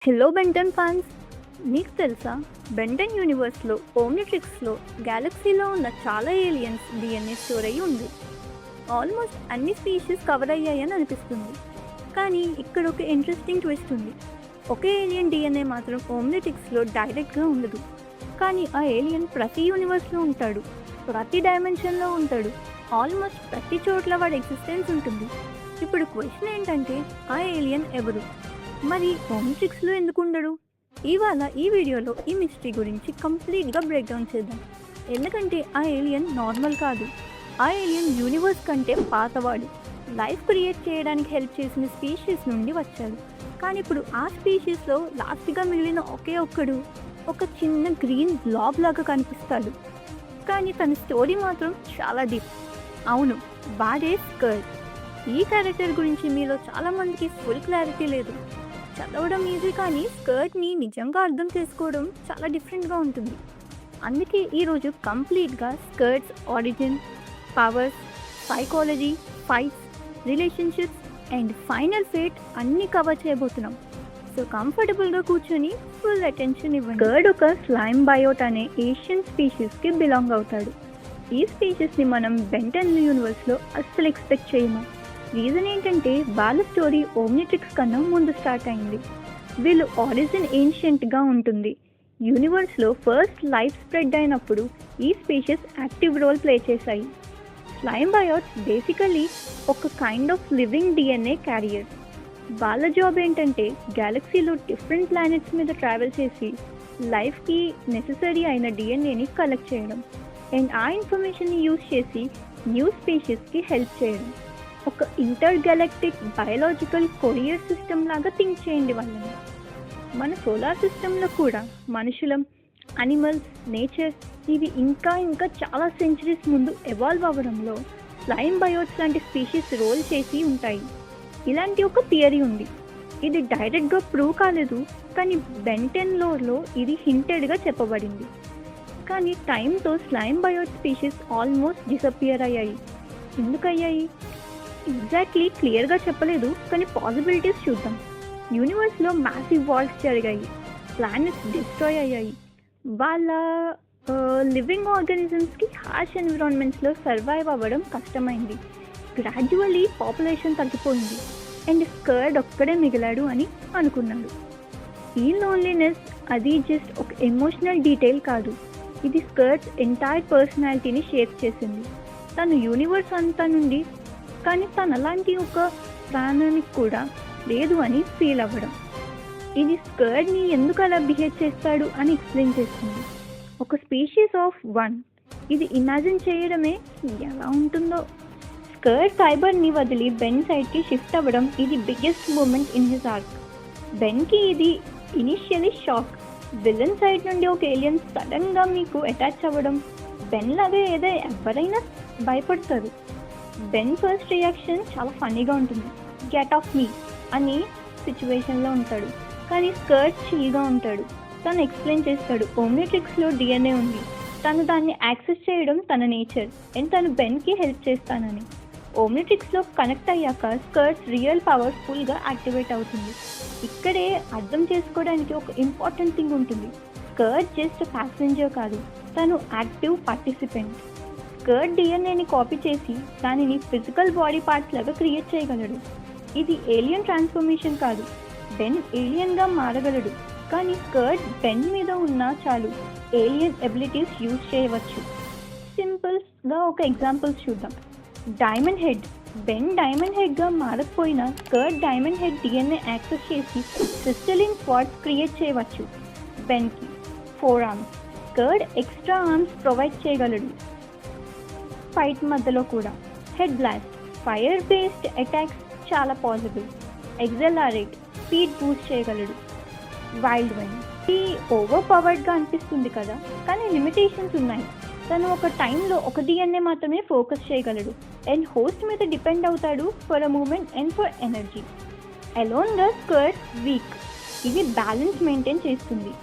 Hello Ben Ten fans, మీకు తెలుసా? Ben Ten యూనివర్స్లో ఓమ్నిట్రిక్స్లో గ్యాలక్సీలో ఉన్న చాలా ఏలియన్స్ డిఎన్ఏ స్టోర్ అయ్యి ఉంది. ఆల్మోస్ట్ అన్ని స్పీషీస్ కవర్ అయ్యాయని అనిపిస్తుంది. కానీ ఇక్కడ ఒక ఇంట్రెస్టింగ్ ట్విస్ట్ ఉంది. ఒక ఏలియన్ డిఎన్ఏ మాత్రం ఓమ్నిట్రిక్స్లో డైరెక్ట్గా ఉండదు. కానీ ఆ ఏలియన్ ప్రతి యూనివర్స్లో ఉంటాడు, ప్రతి డైమెన్షన్లో ఉంటాడు, ఆల్మోస్ట్ ప్రతి చోట్ల వాడి ఎగ్జిస్టెన్స్ ఉంటుంది. ఇప్పుడు క్వశ్చన్ ఏంటంటే, ఆ ఏలియన్ ఎవరు? మరి ఓమ్నిట్రిక్స్లో ఎందుకు ఉండడు? ఇవాళ ఈ వీడియోలో ఈ మిస్టరీ గురించి కంప్లీట్గా బ్రేక్ డౌన్ చేద్దాం. ఎందుకంటే ఆ ఏలియన్ నార్మల్ కాదు. ఆ ఏలియన్ యూనివర్స్ కంటే పాతవాడు. లైఫ్ క్రియేట్ చేయడానికి హెల్ప్ చేసిన స్పీషీస్ నుండి వచ్చాడు. కానీ ఇప్పుడు ఆ స్పీషీస్లో లాస్ట్గా మిగిలిన ఒకే ఒక్కడు ఒక చిన్న గ్రీన్ బ్లాబ్ లాగా కనిపిస్తాడు. కానీ తన స్టోరీ మాత్రం చాలా డీప్. అవును, వాడే స్కర్ట్. ఈ క్యారెక్టర్ గురించి మీలో చాలామందికి ఫుల్ క్లారిటీ లేదు. చదవడం ఈజీ, కానీ స్కర్ట్ని నిజంగా అర్థం చేసుకోవడం చాలా డిఫరెంట్గా ఉంటుంది. అందుకే ఈరోజు కంప్లీట్గా skirts origin, powers, psychology, fights, relationships and final fate అన్నీ కవర్ చేయబోతున్నాం. సో కంఫర్టబుల్గా కూర్చొని ఫుల్ అటెన్షన్ ఇవ్వండి. స్కర్ట్ ఒక స్లైమ్ బయోట్ అనే ఏషియన్ స్పీషీస్కి బిలాంగ్ అవుతాడు. ఈ స్పీషీస్ని మనం బెంటన్ యూనివర్స్లో అస్సలు ఎక్స్పెక్ట్ చేయము. రీజన్ ఏంటంటే, వాళ్ళ స్టోరీ ఓమ్నిట్రిక్స్ కన్నా ముందు స్టార్ట్ అయింది. వీళ్ళు ఆరిజిన్ ఏన్షియంట్గా ఉంటుంది. యూనివర్స్లో ఫస్ట్ లైఫ్ స్ప్రెడ్ అయినప్పుడు ఈ స్పీషీస్ యాక్టివ్ రోల్ ప్లే చేశాయి. స్లైమ్ బయోట్స్ బేసికలీ ఒక kind of living DNA carrier. వాళ్ళ జాబ్ ఏంటంటే, గ్యాలక్సీలో డిఫరెంట్ ప్లానెట్స్ మీద ట్రావెల్ చేసి లైఫ్కి నెససరీ అయిన డిఎన్ఏని కలెక్ట్ చేయడం అండ్ ఆ ఇన్ఫర్మేషన్ని యూజ్ చేసి న్యూ స్పీషీస్కి హెల్ప్ చేయడం. ఒక inter galactic biological courier system లాగా థింక్ చేయండి వాళ్ళని. మన సోలార్ సిస్టంలో కూడా మనుషులం, అనిమల్స్, నేచర్ ఇవి ఇంకా చాలా సెంచరీస్ ముందు ఎవాల్వ్ అవ్వడంలో స్లైమ్ బయోట్స్ లాంటి స్పీషీస్ రోల్ చేసి ఉంటాయి. ఇలాంటి ఒక థియరీ ఉంది. ఇది డైరెక్ట్గా ప్రూవ్ కాలేదు, కానీ బెంటెన్ లోర్లో ఇది హింటెడ్గా చెప్పబడింది. కానీ టైంతో slimebiote species almost disappear అయ్యాయి. ఎందుకయ్యాయి ఎగ్జాక్ట్లీ క్లియర్గా చెప్పలేదు, కానీ పాసిబిలిటీస్ చూద్దాం. యూనివర్స్లో మ్యాసివ్ వార్స్ జరిగాయి, ప్లానెట్స్ డిస్ట్రాయ్ అయ్యాయి, వాళ్ళ లివింగ్ ఆర్గానిజమ్స్కి హార్ష్ ఎన్విరాన్మెంట్స్లో సర్వైవ్ అవ్వడం కష్టమైంది. గ్రాడ్యువల్లీ పాపులేషన్ తగ్గిపోయింది అండ్ స్కర్ట్ ఒక్కడే మిగిలాడు అని అనుకున్నాడు. ఈ లోన్లీనెస్ అది జస్ట్ ఒక ఎమోషనల్ డీటెయిల్ కాదు, ఇది స్కర్ట్స్ ఎంటైర్ పర్సనాలిటీని షేప్ చేసింది. తను యూనివర్స్ అంతా నుండి, కానీ తను అలాంటి ఒక ప్రాణానికి కూడా లేదు అని ఫీల్ అవ్వడం. ఇది స్కర్ట్ని ఎందుకు అలా బిహేవ్ చేస్తాడు అని ఎక్స్ప్లెయిన్ చేస్తుంది. ఒక స్పీషీస్ ఆఫ్ వన్, ఇది ఇమాజిన్ చేయడమే ఎలా ఉంటుందో. స్కర్ట్ ఫైబర్ని వదిలి బెన్ సైడ్కి షిఫ్ట్ అవ్వడం ఇది biggest moment in his arc. బెన్కి ఇది ఇనిషియలీ షాక్. విలన్ సైడ్ నుండి ఒక ఏలియన్ సడన్గా మీకు అటాచ్ అవ్వడం, బెన్ లాగా ఏదో ఎవరైనా భయపడతారు. బెన్ ఫస్ట్ రియాక్షన్ చాలా ఫన్నీగా ఉంటుంది, గెట్ ఆఫ్ మీ అని సిచ్యువేషన్లో ఉంటాడు. కానీ స్కర్ట్ చిల్గా ఉంటాడు. తను ఎక్స్ప్లెయిన్ చేస్తాడు, ఓమ్నిట్రిక్స్లో డిఎన్ఏ ఉంది, తను దాన్ని యాక్సెస్ చేయడం తన నేచర్ అండ్ తను బెన్కి హెల్ప్ చేస్తానని. ఓమ్నిట్రిక్స్లో కనెక్ట్ అయ్యాక స్కర్ట్స్ రియల్ పవర్ ఫుల్గా యాక్టివేట్ అవుతుంది. ఇక్కడే అర్థం చేసుకోవడానికి ఒక ఇంపార్టెంట్ థింగ్ ఉంటుంది. స్కర్ట్ జస్ట్ ప్యాసింజర్ కాదు, తను యాక్టివ్ పార్టిసిపెంట్. స్కర్ట్ డిఎన్ఏని కాపీ చేసి దానిని ఫిజికల్ బాడీ పార్ట్స్ లాగా క్రియేట్ చేయగలడు. ఇది ఏలియన్ ట్రాన్స్ఫర్మేషన్ కాదు, బెన్ ఏలియన్గా మారగలడు. కానీ స్కర్ట్ బెన్ మీద ఉన్నా చాలు ఏలియన్ ఎబిలిటీస్ యూజ్ చేయవచ్చు. సింపుల్గా ఒక ఎగ్జాంపుల్స్ చూద్దాం. Diamond head. Ben Diamondhead మారకపోయినా Skurd Diamondhead DNA access చేసి క్రిస్టలిన్ స్పాట్స్ క్రియేట్ చేయవచ్చు. బెన్కి 4 arms, Skurd extra arms provide చేయగలడు. ఫైట్ మధ్యలో కూడా Heatblast, fire based attacks చాలా పాసిబుల్. ఎక్సెలరేట్, స్పీడ్ బూస్ట్ చేయగలడు. వైల్డ్ వైన్, ఈ ఓవర్ పవర్డ్గా అనిపిస్తుంది కదా, కానీ లిమిటేషన్స్ ఉన్నాయి. తను ఒక టైంలో ఒక డిఎన్ఏ మాత్రమే ఫోకస్ చేయగలడు అండ్ హోస్ట్ మీద డిపెండ్ అవుతాడు for a moment and for energy. అలోన్గా స్కర్ట్ వీక్, ఇది బ్యాలెన్స్ మెయింటైన్ చేస్తుంది.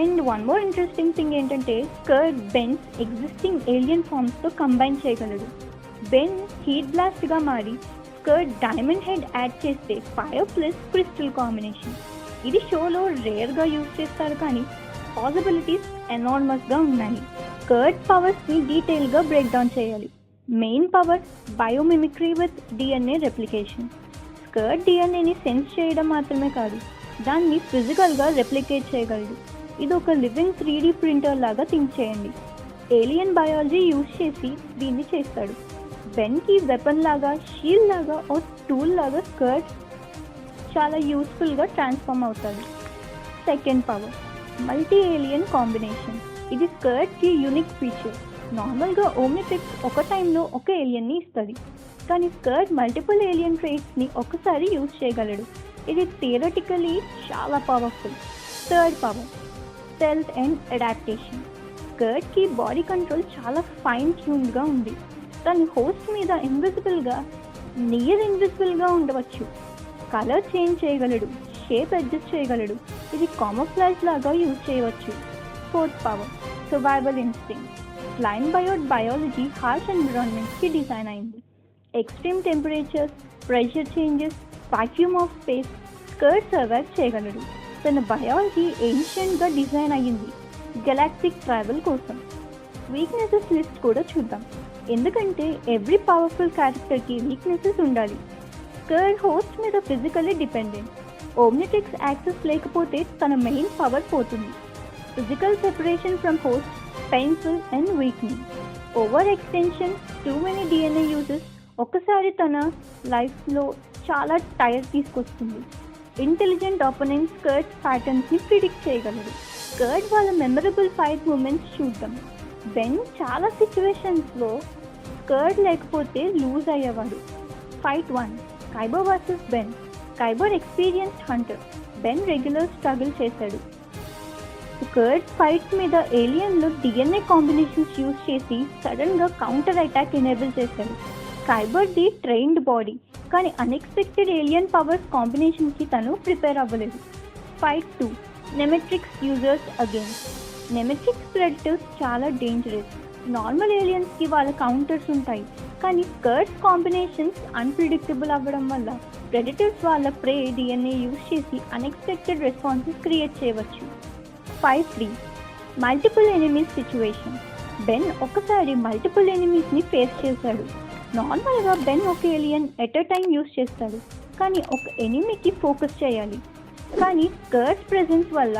And one more interesting thing ఏంటంటే, స్కర్ట్ బెన్స్ ఎగ్జిస్టింగ్ ఏలియన్ ఫామ్స్తో కంబైన్ చేయగలడు. బెన్ హీట్ బ్లాస్ట్గా మారి స్కర్ట్ డైమండ్ హెడ్ యాడ్ చేస్తే ఫైర్ ప్లస్ క్రిస్టల్ కాంబినేషన్. ఇది షోలో రేర్గా యూజ్ చేస్తారు, కానీ పాసిబిలిటీస్ ఎనార్మస్గా ఉన్నాయి. స్కర్ట్ పవర్స్ని డీటెయిల్గా బ్రేక్ డౌన్ చేయాలి. Main power biomimicry with DNA replication. Skurd డిఎన్ఏని సెన్స్ చేయడం మాత్రమే కాదు, దాన్ని ఫిజికల్గా రెప్లికేట్ చేయగలడు. ఇది ఒక లివింగ్ 3D ప్రింటర్ లాగా థింక్ చేయండి. ఏలియన్ బయాలజీ యూజ్ చేసి దీన్ని చేస్తాడు. బెన్కి వెపన్ లాగా, షీల్డ్ లాగా, ఓ టూల్ లాగా స్కర్ట్ చాలా యూస్ఫుల్గా ట్రాన్స్ఫార్మ్ అవుతాడు. Second power multi alien combination. ఇది స్కర్ట్కి యూనిక్ ఫీచర్. నార్మల్గా ఓమ్నిట్రిక్స్ ఒక టైంలో ఒక ఏలియన్ని ఇస్తుంది, కానీ స్కర్ట్ మల్టిపుల్ ఏలియన్ ట్రేట్స్ని ఒకసారి యూజ్ చేయగలడు. ఇది థియరటికలీ చాలా powerful. Third power stealth and adaptation. స్కర్ట్కి బాడీ కంట్రోల్ చాలా ఫైన్ ట్యూన్డ్గా ఉంది. తన హోస్ట్ మీద ఇన్విజిబుల్గా, నియర్ ఇన్విజిబుల్గా ఉండవచ్చు. కలర్ చేంజ్ చేయగలడు, షేప్ అడ్జస్ట్ చేయగలడు. ఇది కామోఫ్లాజ్ లాగా యూజ్ చేయవచ్చు. Fourth power survival instinct. ఫ్లైన్ బయోట్ బయాలజీ హార్ష్ ఎన్విరాన్మెంట్స్కి డిజైన్ అయింది. Extreme temperatures, pressure changes, vacuum of space Skurd survive చేయగలడు. తన బయాలజీ ఏన్షియంట్గా డిజైన్ అయ్యింది గెలాక్టిక్ ట్రావెల్ కోసం. వీక్నెసెస్ లిస్ట్ కూడా చూద్దాం, ఎందుకంటే ఎవ్రీ పవర్ఫుల్ క్యారెక్టర్కి వీక్నెసెస్ ఉండాలి. స్కర్ట్ హోస్ట్ మీద ఫిజికల్లీ డిపెండెంట్. ఓమ్నిట్రిక్స్ యాక్సెస్ లేకపోతే తన మెయిన్ పవర్ పోతుంది. Physical separation from host painful and weakening. Over extension, too many DNA uses ఒకసారి తన లైఫ్లో చాలా టైర్ తీసుకొస్తుంది. ఇంటెలిజెంట్ ఆపోనెంట్ స్కర్ట్ ప్యాటర్న్స్ని ప్రిడిక్ట్ చేయగలరు. స్కర్ట్ వాళ్ళ మెమరబుల్ ఫైట్ మూమెంట్స్ చూద్దాం. బెన్ చాలా సిచ్యువేషన్స్లో స్కర్ట్ లేకపోతే లూజ్ అయ్యేవాడు. Fight 1 Khyber versus Ben. Khyber experienced hunter, Ben regular struggle చేశాడు. స్కర్ట్ ఫైట్స్ మీద ఏలియన్లో డిఎన్ఏ కాంబినేషన్స్ యూజ్ చేసి సడన్గా కౌంటర్ అటాక్ ఎనేబుల్ చేశాడు. కైబర్ది ట్రైన్డ్ బాడీ, కానీ అన్ఎక్స్పెక్టెడ్ ఏలియన్ పవర్స్ కాంబినేషన్కి తను ప్రిపేర్ అవ్వలేదు. Fight 2 Nemetrix users against. Nemetrix predators చాలా డేంజరస్. నార్మల్ ఏలియన్స్కి వాళ్ళ కౌంటర్స్ ఉంటాయి, కానీ స్కర్ట్స్ కాంబినేషన్స్ అన్ప్రిడిక్టబుల్ అవ్వడం వల్ల ప్రెడిటర్స్ వాళ్ళ ప్రే డిఎన్ఏ యూజ్ చేసి అన్ఎక్స్పెక్టెడ్ రెస్పాన్సెస్ క్రియేట్ చేయవచ్చు. Fight 3 multiple enemies situation. Ben ఒకసారి మల్టిపుల్ ఎనిమీస్ని ఫేస్ చేశాడు. నార్మల్గా బెన్ ఒక alien at a time use చేస్తాడు, కానీ ఒక ఎనిమీకి ఫోకస్ చేయాలి. కానీ స్కర్ట్స్ ప్రెజెన్స్ వల్ల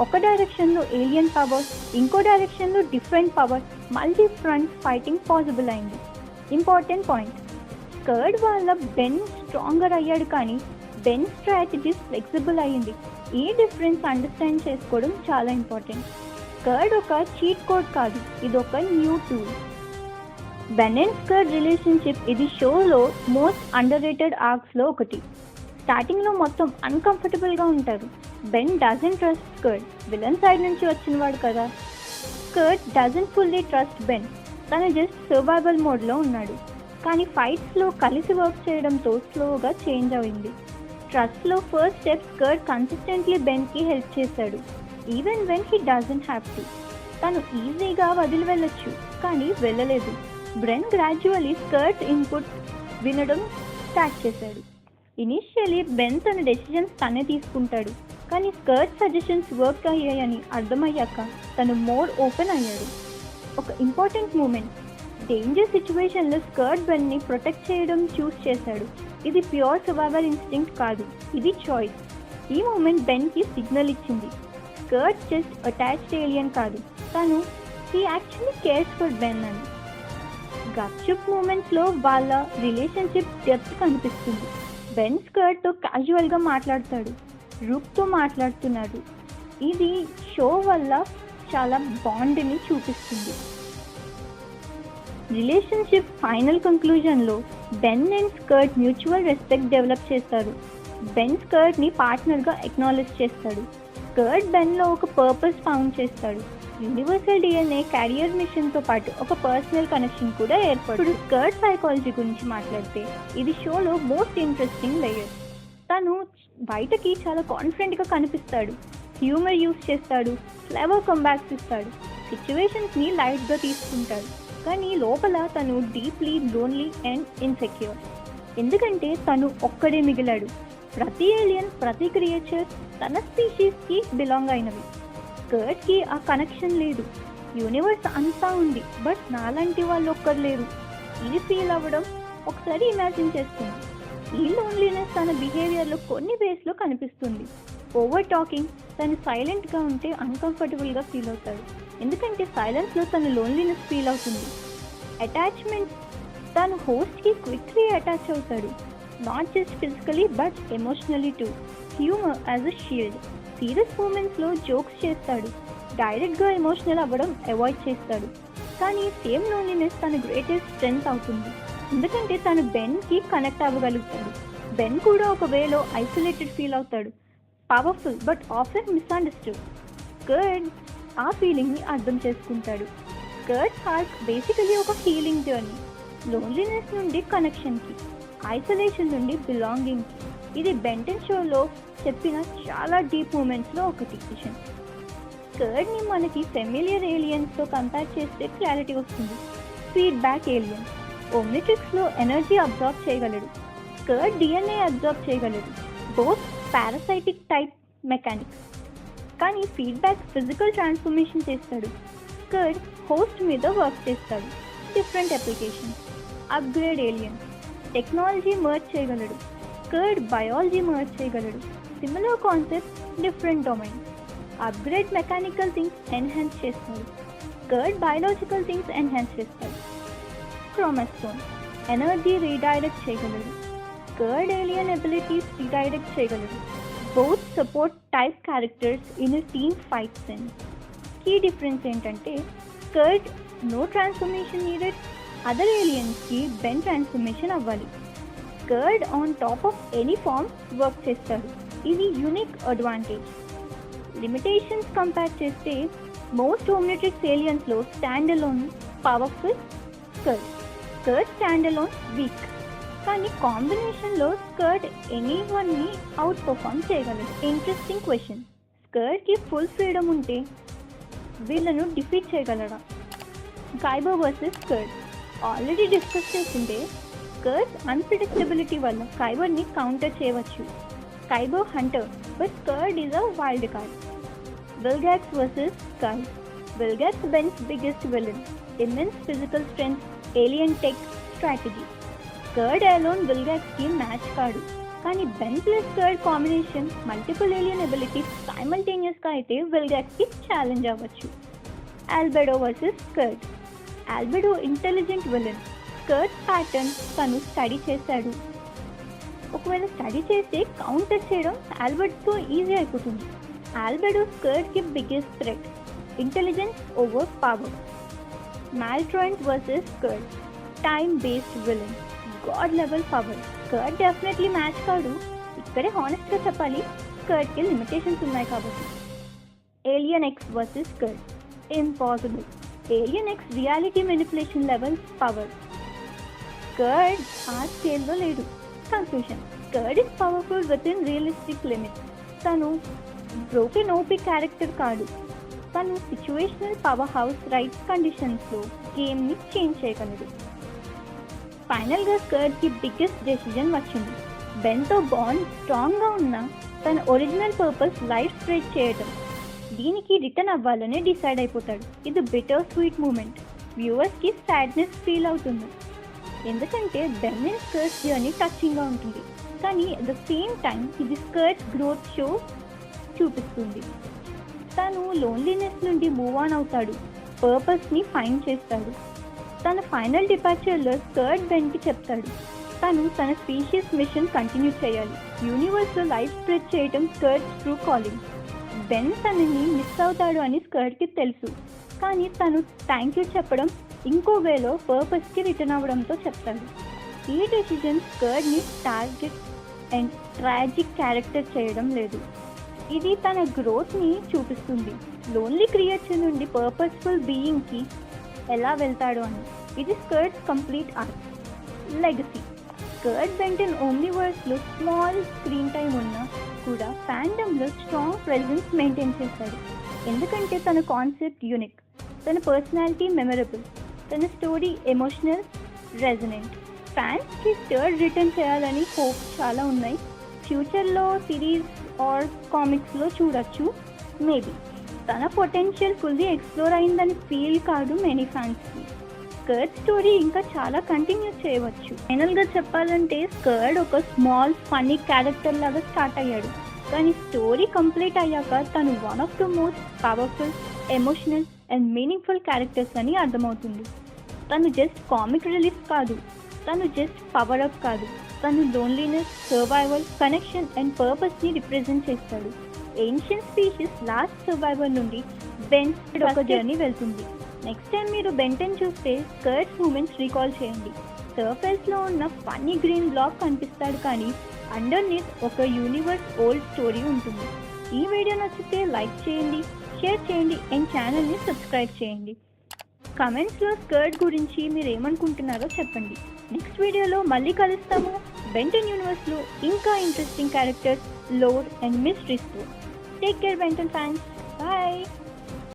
ఒక డైరెక్షన్లో ఏలియన్ పవర్, ఇంకో డైరెక్షన్లో different power, multi front fighting possible అయింది. ఇంపార్టెంట్ పాయింట్, స్కర్ట్ వల్ల బెన్ స్ట్రాంగర్ అయ్యాడు, కానీ బెన్ స్ట్రాటజీస్ ఫ్లెక్సిబుల్ అయ్యింది. ఈ డిఫరెన్స్ అండర్స్టాండ్ చేసుకోవడం చాలా ఇంపార్టెంట్. స్కర్ట్ ఒక చీట్ కోడ్ కాదు, ఇది ఒక new tool. Ben and skirt relationship ఇది షోలో మోస్ట్ అండర్ రేటెడ్ ఆర్క్స్లో ఒకటి. స్టార్టింగ్లో మొత్తం అన్కంఫర్టబుల్గా ఉంటారు. Ben doesn't trust skirt, villain side నుంచి వచ్చినవాడు కదా. Skirt doesn't fully trust Ben, తను జస్ట్ సర్వైవల్ మోడ్లో ఉన్నాడు. కానీ ఫైట్స్లో కలిసి వర్క్ చేయడంతో స్లోగా చేంజ్ అయింది. ట్రస్ట్లో ఫస్ట్ స్టెప్ స్కర్ట్ కన్సిస్టెంట్లీ బెన్కి హెల్ప్ చేశాడు, even when he doesn't have to. తను ఈజీగా వదిలి వెళ్ళొచ్చు, కానీ వెళ్ళలేదు. బెన్ గ్రాడ్యువల్లీ స్కర్ట్ ఇన్పుట్ వినడం స్టార్ట్ చేశాడు. ఇనిషియలీ బెన్ తన డెసిషన్స్ తనే తీసుకుంటాడు, కానీ స్కర్ట్ సజెషన్స్ వర్క్ అయ్యాయని అర్థమయ్యాక తను మోర్ ఓపెన్ అయ్యాడు. ఒక ఇంపార్టెంట్ మూమెంట్, డేంజర్ సిచ్యువేషన్లో స్కర్ట్ బెన్ని ప్రొటెక్ట్ చేయడం చూస్ చేశాడు. ఇది ప్యూర్ సర్వైవల్ ఇన్స్టింక్ట్ కాదు, ఇది చాయిస్. ఈ మూమెంట్ బెన్కి సిగ్నల్ ఇచ్చింది, స్కర్ట్ జస్ట్ అటాచ్డ్ ఏలియన్ కాదు, తను he actually cares for Ben అని. గప్చుప్ మూమెంట్స్లో వాళ్ళ రిలేషన్షిప్ డెప్త్ కనిపిస్తుంది. బెన్ స్కర్ట్తో క్యాజువల్గా మాట్లాడతాడు, రూక్తో మాట్లాడుతున్నాడు. ఇది షో వల్ల చాలా బాండ్ని చూపిస్తుంది. రిలేషన్షిప్ ఫైనల్ కంక్లూజన్లో Ben and Skurd mutual respect develop చేస్తారు. బెన్ స్కర్ట్ని పార్ట్నర్గా ఎక్నాలెడ్జ్ చేస్తాడు. స్కర్ట్ బెన్లో ఒక పర్పస్ ఫౌండ్ చేస్తాడు. యూనివర్సల్ డిఎన్ఏ క్యారియర్ మిషన్తో పాటు ఒక పర్సనల్ కనెక్షన్ కూడా ఏర్పడుతుంది. ఇప్పుడు స్కర్ట్ సైకాలజీ గురించి మాట్లాడితే ఇది షోలో మోస్ట్ ఇంట్రెస్టింగ్ లేయర్. తను బయటకి చాలా కాన్ఫిడెంట్గా కనిపిస్తాడు, హ్యూమర్ యూస్ చేస్తాడు, క్లెవర్ కంబ్యాక్స్ ఇస్తాడు, సిచ్యువేషన్స్ని లైట్గా తీసుకుంటాడు. కానీ లోపల తను డీప్లీ లోన్లీ అండ్ ఇన్సెక్యూర్. ఎందుకంటే తను ఒక్కడే మిగిలాడు. ప్రతి ఏలియన్, ప్రతి క్రియేచర్ తన స్పీషీస్కి బిలాంగ్ అయినవి. స్కర్ట్కి ఆ కనెక్షన్ లేదు. యూనివర్స్ అంతా ఉంది, బట్ నాలాంటి వాళ్ళు ఒక్కరు లేరు. ఇది ఫీల్ అవ్వడం ఒకసారి ఇమాజిన్ చేస్తుంది. ఈ లోన్లీనెస్ తన బిహేవియర్లో కొన్ని వేస్లో కనిపిస్తుంది. ఓవర్ టాకింగ్, తను సైలెంట్గా ఉంటే అన్కంఫర్టబుల్గా ఫీల్ అవుతాడు, ఎందుకంటే సైలెన్స్లో తను లోన్లీనెస్ ఫీల్ అవుతుంది. అటాచ్మెంట్, తను హోస్ట్కి క్విక్లీ అటాచ్ అవుతాడు, not just physically but emotionally too. Humour as a shield, serious మూమెంట్స్లో జోక్స్ చేస్తాడు, డైరెక్ట్గా ఎమోషనల్ అవ్వడం అవాయిడ్ చేస్తాడు. కానీ సేమ్ లోన్లీనెస్ తన గ్రేటెస్ట్ స్ట్రెంగ్త్ అవుతుంది, ఎందుకంటే తను బెన్కి కనెక్ట్ అవ్వగలుగుతాడు. బెన్ కూడా ఒక వేలో ఐసోలేటెడ్ ఫీల్ అవుతాడు, పవర్ఫుల్ బట్ ఆఫెన్ మిస్అండర్స్టూడ్. స్కర్ట్ ఆ ఫీలింగ్ని అర్థం చేసుకుంటాడు. స్కర్ట్ ఆర్క్ బేసికలీ ఒక హీలింగ్ జర్నీ, లోన్లీనెస్ నుండి కనెక్షన్కి, ఐసోలేషన్ నుండి బిలాంగింగ్కి. ఇది బెంటన్ షోలో చెప్పిన చాలా డీప్ మూమెంట్స్లో ఒకటి. స్కర్ట్ని మనకి ఫెమిలియర్ ఏలియన్స్తో కంపేర్ చేస్తే క్లారిటీ వస్తుంది. ఫీడ్బ్యాక్ ఏలియన్, ఓమ్నిట్రిక్స్లో ఎనర్జీ అబ్జార్బ్ చేయగలడు, స్కర్ట్ డిఎన్ఏ అబ్జార్బ్ చేయగలడు, బోత్ పారాసైటిక్ టైప్ మెకానిక్స్. కానీ ఫీడ్బ్యాక్ ఫిజికల్ ట్రాన్స్ఫర్మేషన్ చేస్తాడు, స్కర్ట్ హోస్ట్ మీద వర్క్ చేస్తాడు. Different applications. Upgrade alien, technology merge చేయగలడు, స్కర్ట్ బయాలజీ మర్జ్ చేయగలడు. Similar concept, different domain. Upgrade mechanical things enhance చేస్తాడు, skirt biological things enhance చేస్తాడు. క్రోమాస్టోన్, energy redirect చేయగలడు, skirt alien abilities redirect చేయగలడు. Both support type characters in a team fight sense. Key difference ఏంటంటే Skurd no transformation needed, other ఏలియన్స్కి Ben transformation అవ్వాలి. Skurd on top of any form work చేస్తాడు, ఇది unique advantage. Limitations compare చేస్తే most Omnitrix ఏలియన్స్లో stand alone powerful, Skurd stand alone weak. కానీ కాంబినేషన్లో Skurd ఎనీవన్ని అవుట్ పర్ఫార్మ్ చేయగలదు. ఇంట్రెస్టింగ్ క్వశ్చన్, స్కర్ట్కి ఫుల్ ఫ్రీడమ్ ఉంటే వీళ్ళను డిఫీట్ చేయగలరా? Khyber versus Skurd already discuss చేసిందే. స్కర్ట్ అన్ప్రిడిక్టబిలిటీ వల్ల కైబర్ని కౌంటర్ చేయవచ్చు. Khyber hunter, but Skurd is a wild card. Vilgax versus Skurd. Vilgax Ben's biggest villain, immense physical strength, alien tech, strategy. Skurd alone విల్గాక్స్కి match కాడు, కానీ Ben plus Skurd combination multiple alien abilities సైమల్టేనియస్గా అయితే విల్గాక్స్కి challenge అవ్వచ్చు. Albedo versus Skurd. Albedo intelligent villain, Skurd pattern తను study చేశాడు. ఒకవేళ స్టడీ చేస్తే కౌంటర్ చేయడం ఆల్బర్ట్తో ఈజీ అయిపోతుంది. ఆల్బెడో స్కర్ట్కి biggest threat, intelligence over power. Maltruant versus Skurd. Time based villain, god level power. Skurd definitely match కాదు, ఇక్కడే హానెస్ట్గా చెప్పాలి, స్కర్ట్కి లిమిటేషన్స్ ఉన్నాయి కాబట్టి. Alien X versus Skurd. Impossible. Alien X reality manipulation level power, Skurd ఆ స్కేల్లో లేడు. Conclusion, Skurd is powerful with in realistic limits. తను బ్రోకెన్ ఓపీ క్యారెక్టర్ కాదు, తను సిచ్యువేషనల్ పవర్ హౌస్ రైట్ కండిషన్స్లో గేమ్ని చేంజ్ చేయగలడు. ఫైనల్గా స్కర్ట్కి బిగ్గెస్ట్ డెసిజన్ వచ్చింది. బెన్తో బాండ్ స్ట్రాంగ్గా ఉన్న తన ఒరిజినల్ పర్పస్ లైఫ్ స్ప్రెడ్ చేయడం. దీనికి రిటర్న్ అవ్వాలని డిసైడ్ అయిపోతాడు. ఇది బిటర్ స్వీట్ మూమెంట్. వ్యూవర్స్కి సాడ్నెస్ ఫీల్ అవుతుంది, ఎందుకంటే బెన్ అండ్ స్కర్ట్స్ జర్నీ టచింగ్గా ఉంటుంది, కానీ అట్ ద సేమ్ టైం ఇది స్కర్ట్స్ గ్రోత్ షో చూపిస్తుంది. తను లోన్లీనెస్ నుండి మూవ్ ఆన్ అవుతాడు, పర్పస్ని ఫైండ్ చేస్తాడు. తన ఫైనల్ డిపార్చర్లో స్కర్ట్ బెన్కి చెప్తాడు తను తన స్పీషీస్ మిషన్ కంటిన్యూ చేయాలి. యూనివర్స్లో లైఫ్ స్ప్రెడ్ చేయడం స్కర్ట్స్ ట్రూ కాలింగ్. బెన్ తనని మిస్ అవుతాడు అని స్కర్ట్కి తెలుసు, కానీ తను థ్యాంక్ యూ చెప్పడం ఇంకో వేలో పర్పస్కి రిటర్న్ అవ్వడంతో చెప్తాడు. ఈ డెసిజన్ స్కర్ట్ని టార్గెట్ అండ్ ట్రాజిక్ క్యారెక్టర్ చేయడం లేదు, ఇది తన గ్రోత్ని చూపిస్తుంది. లోన్లీ క్రియేచర్ నుండి పర్పస్ఫుల్ బీయింగ్కి ఎలా వెళ్తాడు అని. ఇది Skurd's complete arc. Legacy. Skurd Ben ten ఓమ్నివర్స్లో స్మాల్ స్క్రీన్ టైం ఉన్నా కూడా ఫ్యాండమ్లో స్ట్రాంగ్ ప్రెజెన్స్ మెయింటైన్ చేశాడు, ఎందుకంటే తన కాన్సెప్ట్ యూనిక్, తన పర్సనాలిటీ మెమరబుల్, తన స్టోరీ ఎమోషనల్, రెజనెంట్. ఫ్యాన్స్కి థర్డ్ రిటర్న్ చేయాలని హోప్ చాలా ఉన్నాయి. ఫ్యూచర్లో సిరీస్ ఆర్ కామిక్స్లో చూడొచ్చు మేబీ. తన పొటెన్షియల్ ఫుల్లీ ఎక్స్ప్లోర్ అయిందని ఫీల్ కాదు మెనీ ఫ్యాన్స్కి. స్కర్ట్ స్టోరీ ఇంకా చాలా కంటిన్యూ చేయవచ్చు. ఫైనల్గా చెప్పాలంటే స్కర్ట్ ఒక స్మాల్ ఫన్నీ క్యారెక్టర్ లాగా స్టార్ట్ అయ్యాడు, కానీ స్టోరీ కంప్లీట్ అయ్యాక తను one of the most powerful, emotional and meaningful characters అని అర్థమవుతుంది. తను జస్ట్ కామిక్ రిలీఫ్ కాదు, తను జస్ట్ పవర్ అప్ కాదు, తను లోన్లీనెస్, సర్వైవల్, కనెక్షన్ అండ్ పర్పస్ని రిప్రజెంట్ చేస్తాడు. ఏన్షియన్ స్పీషీస్ లాస్ట్ సర్వైవల్ నుండి బెన్ ఒక జర్నీ వెళ్తుంది. నెక్స్ట్ టైం మీరు బెంటెన్ చూస్తే స్కర్ట్స్ మూమెంట్స్ రీకాల్ చేయండి. సర్ఫేస్లో ఉన్న ఫన్నీ గ్రీన్ బ్లాక్ కనిపిస్తాడు, కానీ అండర్నీత్ ఒక యూనివర్స్ ఓల్డ్ స్టోరీ ఉంటుంది. ఈ వీడియో నచ్చితే లైక్ చేయండి, షేర్ చేయండి అండ్ ఛానల్ని సబ్స్క్రైబ్ చేయండి. కమెంట్స్లో స్కర్ట్ గురించి మీరు ఏమనుకుంటున్నారో చెప్పండి. నెక్స్ట్ వీడియోలో మళ్ళీ కలుస్తాము బెంటన్ యూనివర్స్లో ఇంకా ఇంట్రెస్టింగ్ క్యారెక్టర్స్, లోడ్ అండ్ మిస్టరీస్తో. Take care Ben ten fans, bye.